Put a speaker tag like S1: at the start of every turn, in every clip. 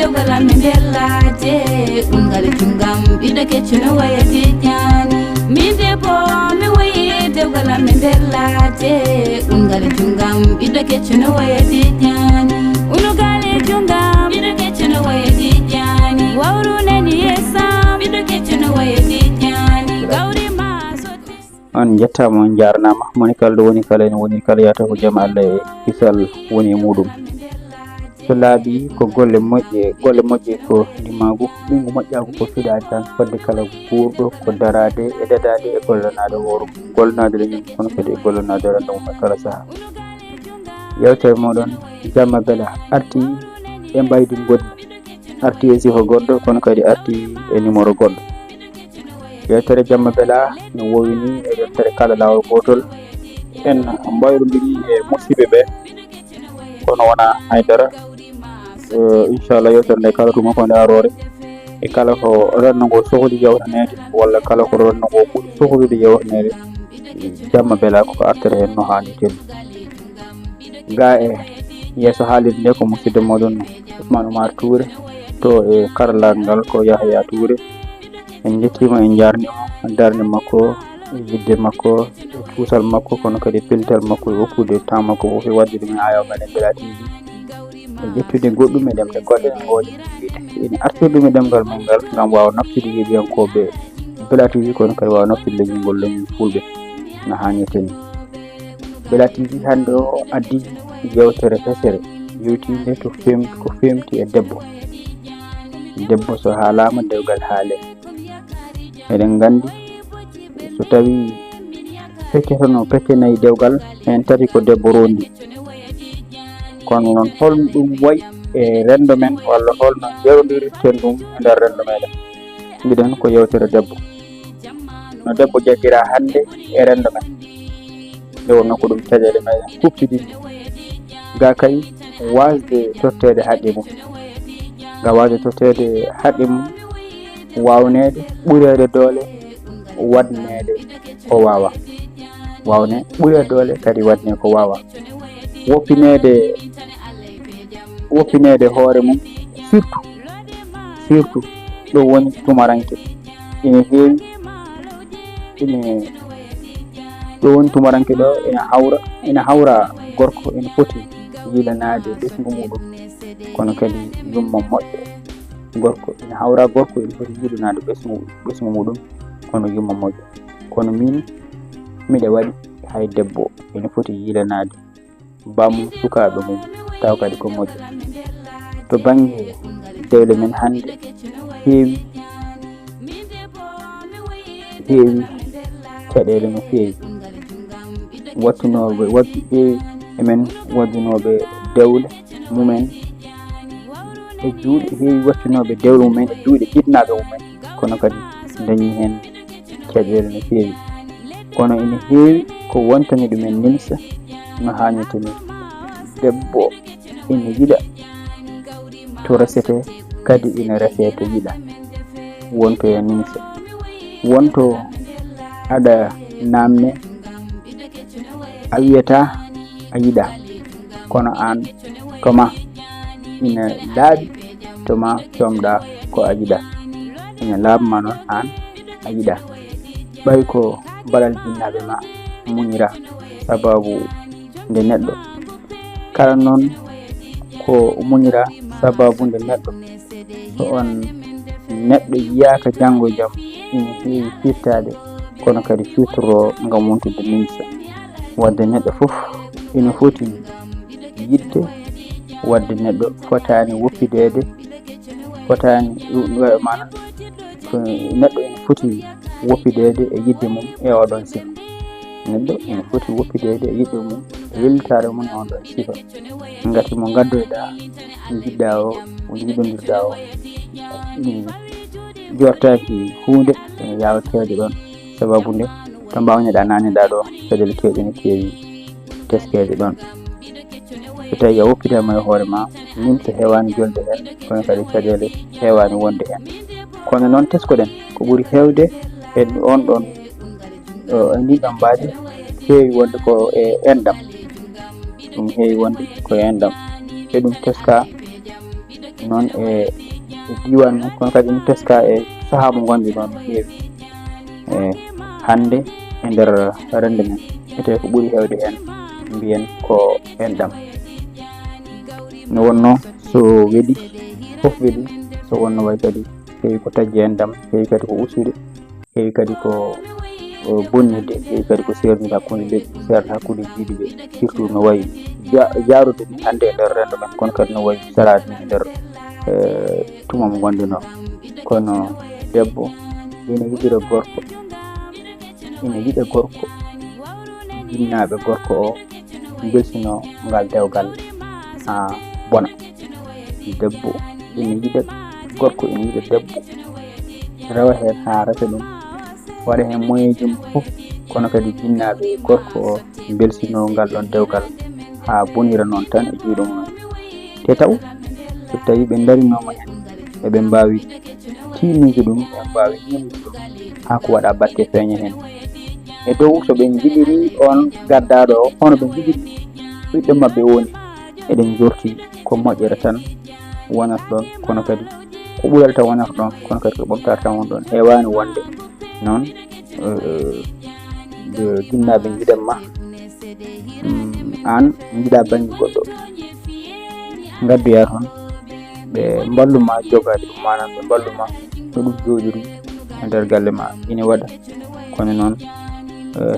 S1: dewgala mi ndellade ungal jungam ɓiɗɗo keccuno wayati ñani mi debbo mi wayi dewgala mi ndellade ungal jungam ɓiɗɗo keccuno wayati ñani unugale jungam ɓiɗɗo keccuno wayati ñani wawru nani yesam ɓiɗɗo keccuno wayati ñani gawri ma sotti
S2: on jettama on jarnama monikal ɗo woni kala ene woni kala yata ko jaam Allah e kisal woni muɗum so laaɓi ko golle moƴƴe ko ndimagu ɓingu moƴƴagu ko fiɗade tan fodde kala guurɗo ko darade e dadade e gollanade hooro gollanade leñol kono kadi e gollanade rendo mum e kala saaha yewtere moɗon jamma bela arti e mbaydi goɗɗi arti e sifa goɗɗo kono kadi arti e numéro goɗɗo yewtere jamma bela no wowini e yewtere kala lawol gotol en mbayrodiri e musidɓe ɓe kono wona haydara inchallah yewtere nde kala tuma ko nde arore e kala ko rennogo sohli yewtanede walla kala ko rennogo ɓuuri sohlude yewtanede jamma bela koko artere hen no hani tenni ga e yeeso haalirde nde ko musidɗo moɗon Ousmane Oumar Touré to e karallagal ngal ko Yahya Touré en jettima en jarnimo darde makko yidde makko cuusal makko kono kadi pellital makko e hokkude temps makko fof e wadde ɗum e ayaw meɗen Bela TV e ƴettude goɗɗum e ɗemɗe goɗɗe en goƴe ene artir ɗum e ɗemgal men ngal ngam wawa naftude heeɓiyankoɓe Bela TV kono kadi wawa naftude leñol ngol leñol fulɓe no hannirteni Bela TV hande o addi yewtere hesere yewtinde ko femti e debbo so haalama dewgal haale eɗen gandi so tawi feccetono peccenayi dewgal hen tati ko debbo rondi kono noon holno ɗum wayi e rendo men walla holno yerodirten ɗum e nder rendo meɗen mbiɗen ko yewtere debbo no debbo jaggira hande e rendo men nde wonno ko ɗum caɗele meɗen huftidini ga kay wasde tottede haqqe mum ga wasde tottede haqqe mum wawnede ɓurede doole wadnede ko wawa wawne ɓurede doole kadi wadne ko wawa woppinede hoore mum surtout ɗo woni tumaranke ene heewi ɗo woni tumaranke ɗo ene hawra gorko ene foti yilanade ɓesgu muɗum kono kadi yumma moƴƴo gorko ene hawra gorko ene foti yilanade ɓesgu muɗum kono yumma moƴƴo kono min miɗe waɗi hay debbo ene foti yilanade bamum sukaɓe mum taw kadi ko moƴƴo to banggue dewle men hande heewi caɗele no feewi heewi emen waddunoɓe dewle mumen e juuɗe heewi wattinoɓe dewle mumen e juuɗe jiɗnaɓe mumen kono kadi dañi hen caɗele no feewi kono ene heewi ko wontani ɗumen nimsa no hannirtani debbo ene yiɗa to resete kadi ene rese to yiɗa wonto e nimsa wonto aɗa namne a wiyata a yiɗa kono an toma ina laaɓi toma comɗa ko a yiɗa ina laaɓma noon an a yiɗa ɓay ko balal jinnaɓe ma muñira sababu nde neɗɗo kala noon ko muñira sababu nde neɗɗo so on neɗɗo yiyaka janggo e jaam ina heewi firtade kono kadi firtoro ngam wontude nimsa wadde neɗɗo fof ina foti yidde wadde neɗɗo fotani woppidede fotani manan neɗɗo ina foti woppidede e yidde mum e oɗon sifa neɗɗo ina foti woppidede e yidde mum e wellitare mum e oɗon sifa ngati mo gaddoyɗa jiɗɗa o jiɗodirɗa o jortaki hunde ene yawtede ɗon sababu nde to mbawneɗa naneɗa ɗo caɗele kewɗe ne keewi teskede ɗon so tawi a woppitama e hoore ma nimsa hewani jolde hen kono kadi caɗele hewani wonde hen kono noon teskoɗen ko ɓuuri hewde e on ɗon e ndiɗon mbaadi heewi wonde ko e enɗam ɗum heewi wonde ko e enɗam e ɗum teska non e diwan mum kono kadi mi teska e saha mo gondi non heewi hande e nder rende men ete ko ɓuri hewde hen mbiyen ko enɗam no wonno so weɗi fof weɗi so wonno way kadi heewi ko tajji enɗam heewi kadi ko usude heewi kadi ko bonnide heewi kadi ko sernide hakkude leƴƴi serde hakkude jiiɗi ɓe surtout no wayi jaarude ni hande e nder rendo men kono kadi no wayi sarade ni e nder tuma mo gondino kono debbo ina yiɗira gorko ina yiɗa gorko jinnaɓe gorko o belsino ngal dewgal ha bona debbo ina yiɗa gorko ina yiɗa debbo rewa hen ha reta ɗum waɗa hen moyeji mum fof kono kadi jinnaɓe gorko o belsino ngal ɗon dewgal ha bonira noon tan e juuɗe mumen te taw so tawi ɓe darinoma hen eɓe mbawi tinnide ɗum ɓe mbawi yimude ɗum ha ko waɗa batte feeña hen e dow so ɓe jiɗiri on gaddaɗo o hono ɓe jiɗiri ɓiɗɗo mabɓe woni eɗen jorti ko moƴƴere tan wonata ɗon kono kadi ko ɓural tan wonata ɗon kono kadi ko ɓomtare tan won ɗon hewani wonde noon jinnaɓe jiɗanma an jiɗa banggue goɗɗo gaddoya toon ɓe mballuma jogade ɗum manam ɓe mballuma no ɗum joɗiri e nder galle ma ina waɗa kono noon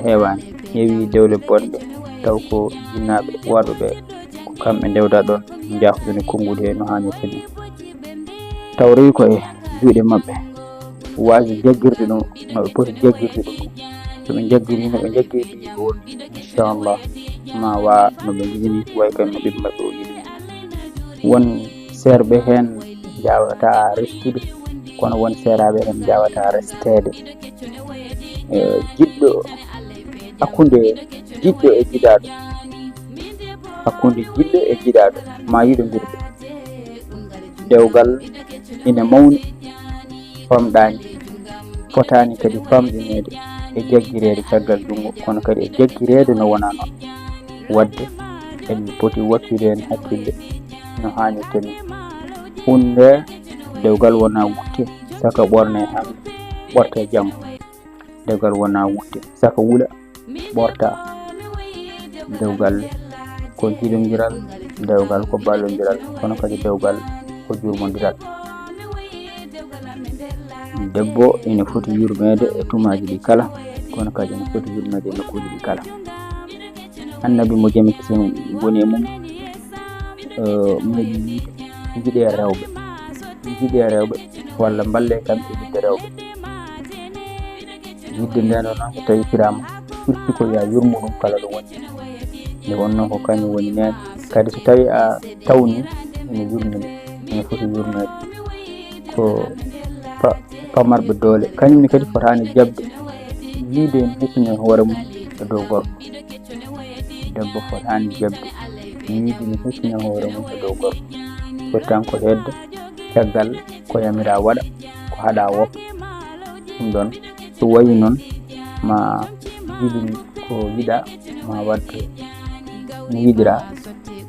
S2: heewani heewi dewle bonɗe taw ko jinnaɓe waɗoɓe ko kamɓe dewda ɗon jahude konngol he no hannirta ni taw rewi ko e juuɗe mabɓe wawi jaggirde ɗum noɓe poti jaggirde ɗum soɓe jaggiri noɓe jaggiri woni inchallah ma wa noɓe jiɗini way kadi no ɓiɓɓe mabɓe o yiɗi won serɓe hen jawata restude kono won seraɓe hen jawata restede jiɗɗo hakkude jiɗɗo e jiɗaɗo hakkude jiɗɗo e jiɗaɗo ma yiɗodirɓe dewgal ina mawni famɗani fotani kadi famɗinede e jaggirede caggal jungo kono kadi e jaggirede no wona noon wadde en poti wattude hen hakkille no hannirta ni hunde dewgal wona wutte saka ɓorne hande ɓorta janggo dewgal wona wutte saka wuula ɓorta dewgal ko jiɗodiral dewgal ko ballodiral kono kadi dewgal ko jurmodiral debbo ina foti yurmede e tumaji ɗi kala kono kadi ina foti yurmede e nokkuji ɗi kala annabi mo jami kisen woni e mum meɗi yiide jiɗe rewɓe walla mballe kamɓe yidde rewɓe yidde nden ɗo noon so tawi firama firti ko ya yurmo ɗum kala ɗo woni nde wonno ko kañum woni nene kadi so tawi a tawni ene yurmini ene foti yurmede ko pamarɓe doole kañumne kadi fotani jabde yiide en hissine hoore mum e dow gorko debbo fotani jabde yiide ne hissine hoore mum e dow gorko foti tan ko hedde caggal ko yamira waɗa ko haɗa woppa ɗum ɗon so wayi noon ma jiɗin ko yiɗa ma wadde no yiɗira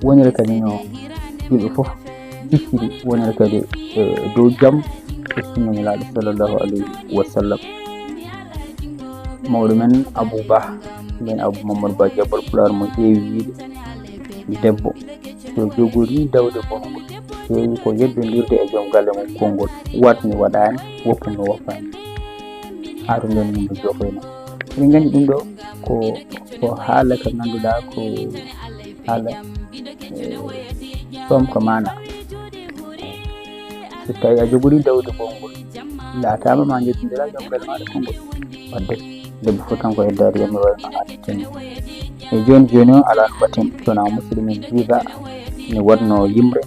S2: wonire kadi no yimɓe fof jippiri wonire kadi dow jaam e sunnanulaɗo sallllahu alayhi wa sallam mawɗo men Abou Ba men Abou Mamadou Ba Jabbal Pulaar mo ƴeewi wiide debbo so jogori dawde bongol heewi ko yeddodirde e joom galle mum konngol watni waɗani woppu no woppani ha to nden mum jofoyno eɗen gandi ɗum ɗo ko haala ka ganduɗa ko haala ɗom ko mana so tawi a jogori dawde bongol laatama ma jettodira joom galle maɗa konngol wadde debbo fof tan ko heddade yomi wayno hannirtani e joni joni o ala no batten sona musidɗo jiiga ne wonno yimre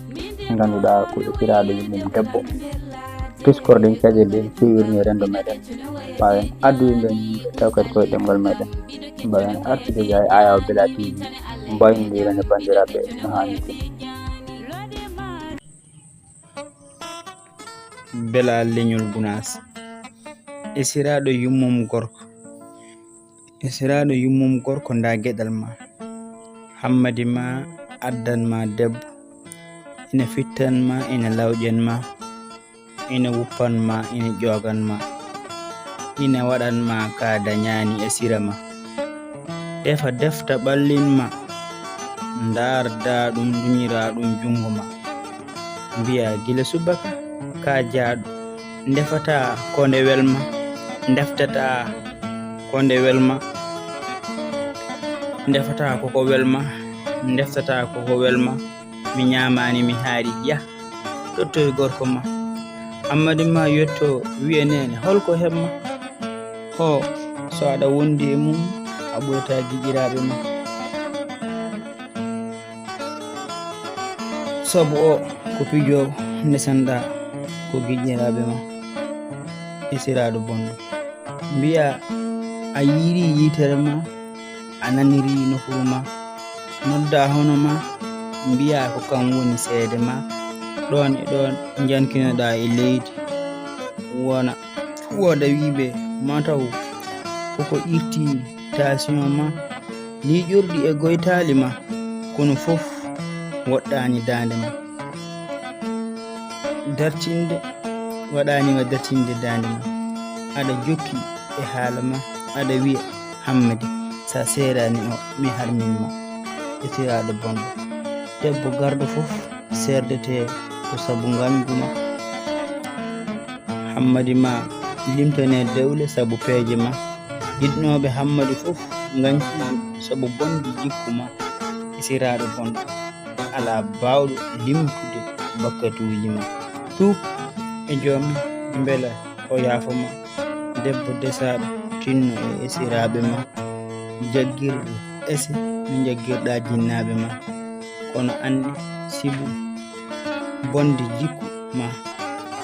S2: ganduɗa ko ɓesiraɗo yummum debbo piskorɗen caɗele ɗe fewirni rendo meɗen mbawen addude nden taw kadi koye ɗemgal meɗen mbawen artude ga e Ayaw Bella TV mbaynodiren e bandiraɓe no hannirta
S3: Bella leñol Gunaas esiraɗo yummum gorko nda gueɗal ma hammadi ma addanma debbo ina fittanma, ina lawƴanma, ina wuppanma, ina ƴoganma, ina waɗanma ka dañani e sira ma. Defa defta ɓallinma, ndarda ɗum duñira ɗum jungo ma. Mbiya gila subaka ka jaaɗo, ndefata konde welma, ndeftata konde welma, ndefata koko welma, ndeftata koko welma. Mi ñamani mi haari, ya ɗottoy gorko ma. Hammadi ma yetto wiye nene holko hebma. Ho so aɗa wondi e mum a ɓurata giƴiraɓe ma. Sabu o ko pijowo ndesanɗa ko giƴƴiraɓe ma e siraɗo bonɗo. Mbiya a yiiri yitere ma, a naniri nofuru ma, nodda hono ma, mbiya ko kam woni seede ma. Ɗon e ɗon jankinoɗa e leydi, woda wiɓe mataw koko irti tension ma, liƴurɗi e goytali ma, kono fof woɗɗani dande ma. Dartinde waɗanima dartinde dande ma. Aɗa jokki e haala ma, aɗa wiya Hammadi sa serani o mi harminma e siraɗo bonɗo. Debbo garɗo fof serdete ko sabu gandu ma. Hammadi ma limtane dewle sabu peeje ma. Yiɗnoɓe Hammadi fof ganci sabu bondi jikku ma e siraɗo bonɗo. Ala bawɗo limtude bakkatuji ma. Tuub e joomi beela o yaafoma. Debbo desaɗo tinno e esiraɓe ma. Jaggirɗo ese no jaggirɗa jinnaɓe ma. Kono andi sibu bondi jikku ma,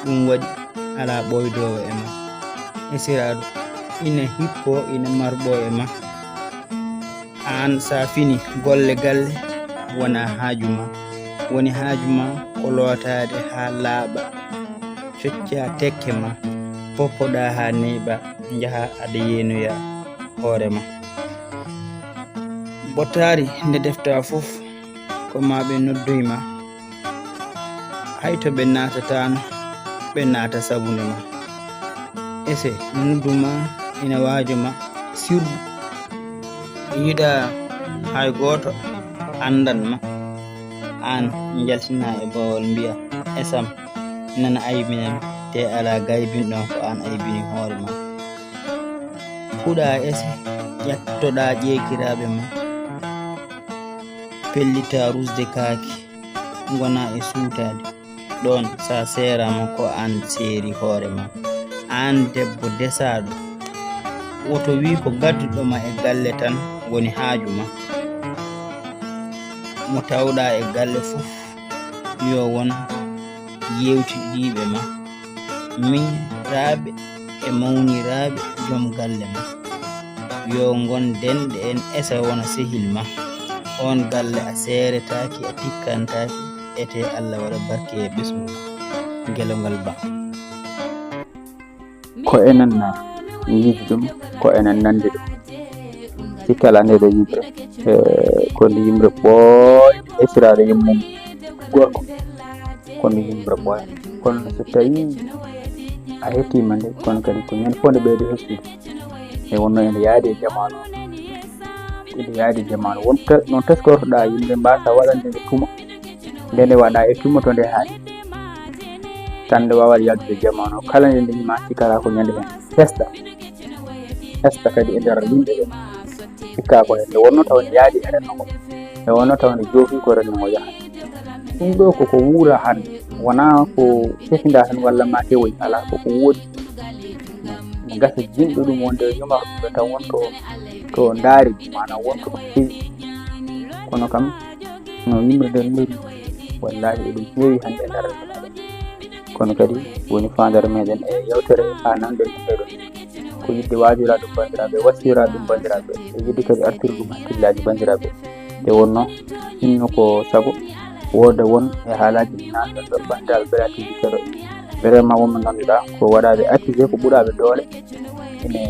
S3: ɗum waɗi ala ɓoydowo e ma. Esiraɗo ina hippo ina marɓo e ma. An sa fini golle galle wona haaju ma. Woni haaju ma ko lootade ha laaɓa, fecca tekke ma, poppoɗa ha neyɓa, jaha aɗa yenoya hoore ma. Bottari nde defta fof ko ma ɓe noddoyma, hayto ɓe natatano ɓe naata sabunde ma. Ese nodduma ina waajo ma sirru, yiɗa hay goto andan ma. An jaltina e bawol mbiya esam nana aybinam te ala gaybinɗon ko an aybini hoore ma. Huɗa ese ƴattoɗa ƴekiraɓe ma, pellita rusde kaaki, gona e suutade. Ɗon sa serama ko an seeri hoore ma. An debbo desaɗo, woto wi ko gadduɗoma e galle tan woni haaju ma. Mo tawɗa e galle fof yo won yewtiɗiɓe ma, miñiraɓe e mawniraɓe joom galle ma. Yo gon denɗe en esa wona sehil ma. On galle a seretaki, a tikkantaki, ete Allah waɗa barke e ɓesgu gelongal ba.
S2: Ko enen yiɗi ɗum, ko enen nandi ɗum. Sikkala nde ɗo yimɓe ko ndi yimɓe ɓooyde esiraɗo yimmum gorko, kono yimɓe ɓooya. Kono so tawi a hettima nde, kono kadi ko ñande fof nde ɓeydo hettude e wonno ene yaadi e jamanu. Ene yaadi e jamanu non teskortoɗa yimɓe mbasa waɗande nde tuma, nde nde waɗa e tuma to nde haali tan nde wawa yaltude jamanu. Kala nde ndeñima sikkata ko ñande hen hesta kadi e nder yimɓe ɓe. Sikka ko nde wonno taw nde yaadi e rennogo, nde wonno taw nde joofi ko rennogo yaha. Ɗum ɗo koko wuura hande, wona ko hefinda tan walla ma tewoy, ala koko woodi. Ne gasa jinɗo ɗum wonde yumar ɗum taw wonto to ndaari manam wonto ɗum heewi. Kono kam no yimɓe nder ndori wallahi eɗum heewi hande e nder renndo. Kono kadi woni fandare meɗen e yewtere ha nanɗe ɗum ko yidde waajuraɗum bandiraɓe, wasiraɗum bandiraɓe, e yidde kadi artir ɗum hakkillaji bandiraɓe. Nde wonno hinno ko sago woda won e haalaji nanɗon ɗon bandiraɓe belatiji keɗo vraiment wonɓe ganduɗa ko waɗaɓe accusé, ko ɓuuraɓe doole, ene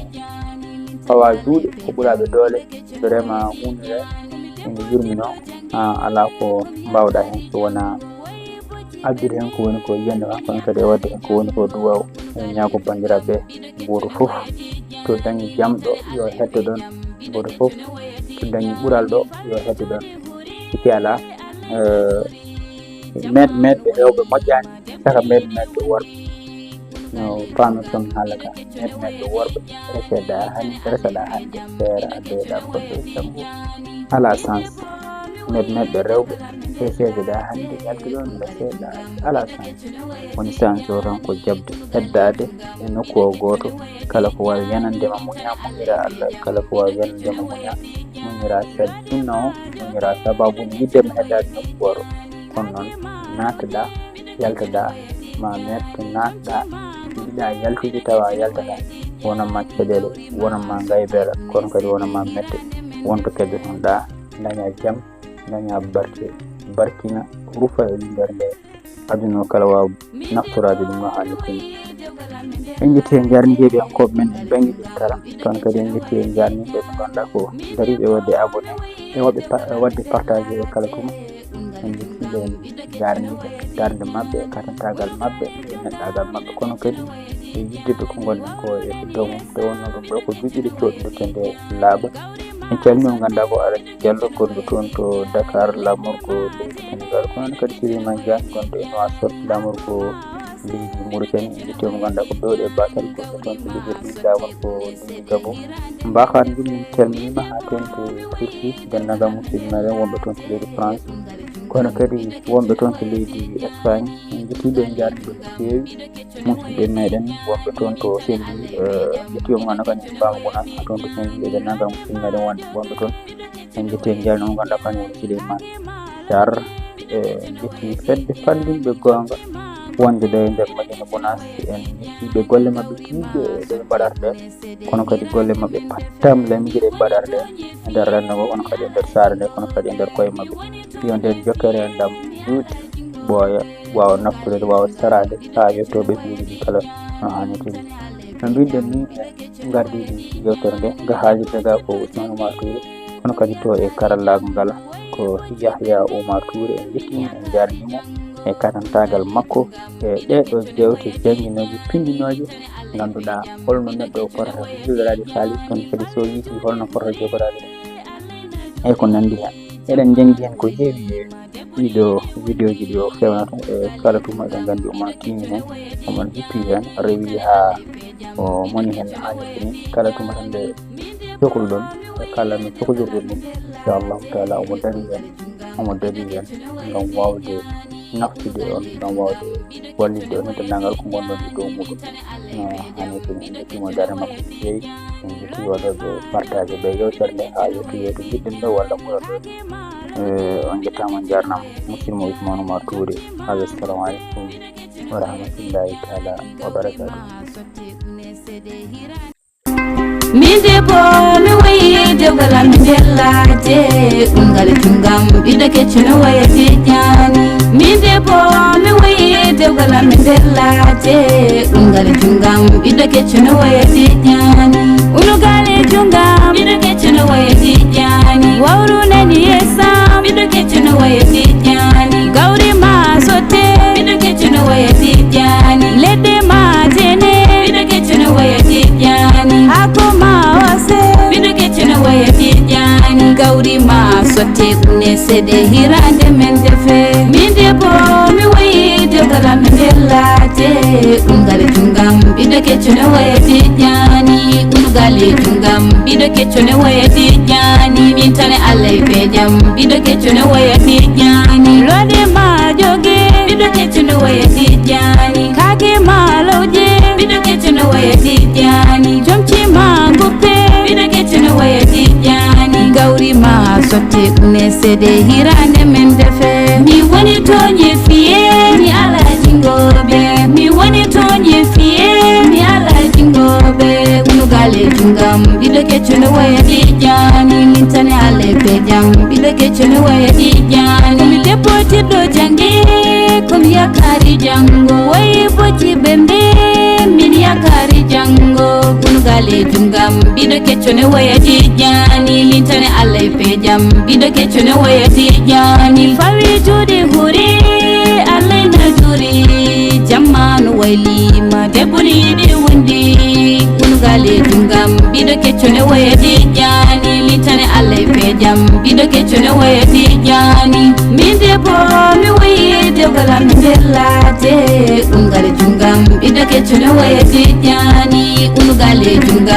S2: fawa juuɗe, ko ɓuuraɓe doole. Vraiment hunde ene yurmino ala ko mbawɗa hen so wona abdir hen ko woni ko yende ma kono kadi wadde hen ko woni ko duwaw ñaago bandiraɓe goto fof to dañi jam ɗo yo heddo ɗon goto fof to dañi ɓural ɗo yo heddo ɗon sikki ala medɓe rewɓe moƴƴani saka medɓe worɓe no paami son haala ka medɓe worɓe reseɗa hande seera addoyɗa koɗɗo janggo ala sens medɓe rewɓe seedeɗa hande yalti ɗon nde seeɗa ala sens woni sens o tan ko jabde heddade e nokku o goto kala ko wawi yanandema muña muñira Allah kala ko wawi yanandema muñira sed sunna o muñira sababu yiddema heddade nokku goto kono noon natteɗa yalteɗa ma metto natɗa yiɗa yaltude tawa yaltata wonanma caɗele wonanma gaybere kono kadi wonanma mette wonto kedde ton ɗa daña jaam daña barkina rufa e nder nde aduna kala wawa naftorade ɗum no hannirtini en jetti e jarnijeɓe hankoɓe men en ɓengiɗin kala kono kadi en jetti e jarniɓe ɓe ganduɗa ko dariɓe wadde abonné e wadde partagé e kala tuma en jettiɓe en jarniɓe darde mabɓe e katantagal mabɓe e neɗɗagal mabɓe kono kadi e yiddeɓe ko gonɗen ko e dow mum te wonno ɗum ɗo ko juɗɗiɗe coɗɗude nde laaɓa en calmini mo ganduɗa ko Alaji Diallo gonɗo toon to Dakar lamorgo leydi Sénégal kono kadi Souleymane Diagne gonɗo e Nouakchott lamorgo leydi Mauritanie en jetti mo ganduɗa ko Bewɗe Batal gonɗo toon to Libreville lawol ko leydi Gabon mbakan ɗum min calminima ha toon to Turquie dennagal musidɓe meɗen wonɓe toon to leydi France kono kadi wonɓe toon to leydi Espagne en jettiɓe en jarniɓe no feewi musidɓe meɗen wonɓe toon to Sendi jettiɓe mo ganduɗa kañum Bamagona ha toon to Sendi dennagal musidɓe meɗen wonɓe toon en jetti en jarni mo ganduɗa kañum Souleymane Sarr en jetti fedde fallumɓe gonga wonde ɗo e nder Madina Gounass en jettiɓe golle mabɓe tiɗɗe ɗe mbaɗata ɗe kono kadi golle mabɓe pattam lamguiɗe mbaɗata ɗe e nder rendo ngo kono kadi e nder saare nde kono kadi e nder koye mabɓe yo nden jokkere en ɗam juuti ɓooya wawa naftude wawa sarade ha yettoɓe fiiji kala no hannirtini no mbiɗen ni en gardiɗi yewtere nde nga haalirde ga ko Ousmane Oumar Touré kono kadi to e karallago ngala ko Yahya Oumar Touré en jettimo en jarnimo e katantagal makko e ɗeɗo jewte jangguinoje pindinoje ganduɗa holno neɗɗo o fotata jogorade halis kono kadi so yiiti holno fotata jogorade e ko nandi hen eɗen janggi hen ko heewi ɗiɗo vidéo ji ɗi o fewnata e kala tuma eɗen gandi omon timi hen omon hippi hen rewi ha o moni hen hannirtini kala tuma tan nde cohluɗon e kala no cohlirɗon ɗum inchallahu taala omo dari hen ngam wawde naftude on ngam wawde wallide on dendagal ko gonɗon e dow muɗum no hannirtini en jettimo darde makko feewi en jetti waɗoɓe partage ɓe yewtere nde ha yettoyeto jiɗɗen ɗo walla ɓuura ɗo on jettama jarnama musidɗo Ousmane Oumar Touré assalamu aleykum wa rahmatullahi taala wa barakatuh
S1: minde bo mi wayi dewgala mi dellate ungal tungam ɓiɗɗo kecco no wayate ñaani minde bo mi wayi dewgala mi dellate ungal tungam ɓiɗɗo kecco no wayate ñaani unugale tungam ɓiɗɗo kecco no wayate ñaani wawru nani yesam ɓiɗɗo kecco no wayate ñaani gawri ma sotte ɓiɗɗo kecco no wayate ñaani leɗɗe ma tene ɓiɗɗo kecco no wayate ñaani hako ma wase ɓiɗɗo kecco no wayate ñaani gawri ma sotte une seɗe hirande men defe min debbo mi wayi dewgala mi dellate ungal tungam ɓiɗɗo kecco no wayate ñaani unugale tungam ɓiɗɗo kecco no wayate ñaani min tane Allah e peejam ɓiɗɗo kecco no wayate ñaani lode ma joge ɓiɗɗo kecco no wayate ñaani kake ma lawje ɓiɗɗo kecco no wayate ñaani jomci ma guppe ɓiɗɗo kecco no wayate ñaani gawri ma sotte une seɗe hirande men defe mi woni toñe fiye mi alaji ngoɓe mi woni toñe fiye mi alaji ngoɓe unugale tungam ɓiɗɗo kecco no wayate ñaani min tane Allah e peejam ɓiɗɗo kecco no wayate ñaani mi debbo tiɗɗo jange komi yakari jango wayi boji ɓembe min yakari jango unugale tungam ɓiɗɗo kecco no wayate ñaani min tane Allah e peejam ɓiɗɗo kecco no wayate ñaani fawi juuɗe huri Allah na debuni di wundi unugale jungam bido kechone wayati jani litane alle pejam bido kechone wayati jani min debo mi waye debala mindelate unugale jungam bido kechone wayati jani unugale jungam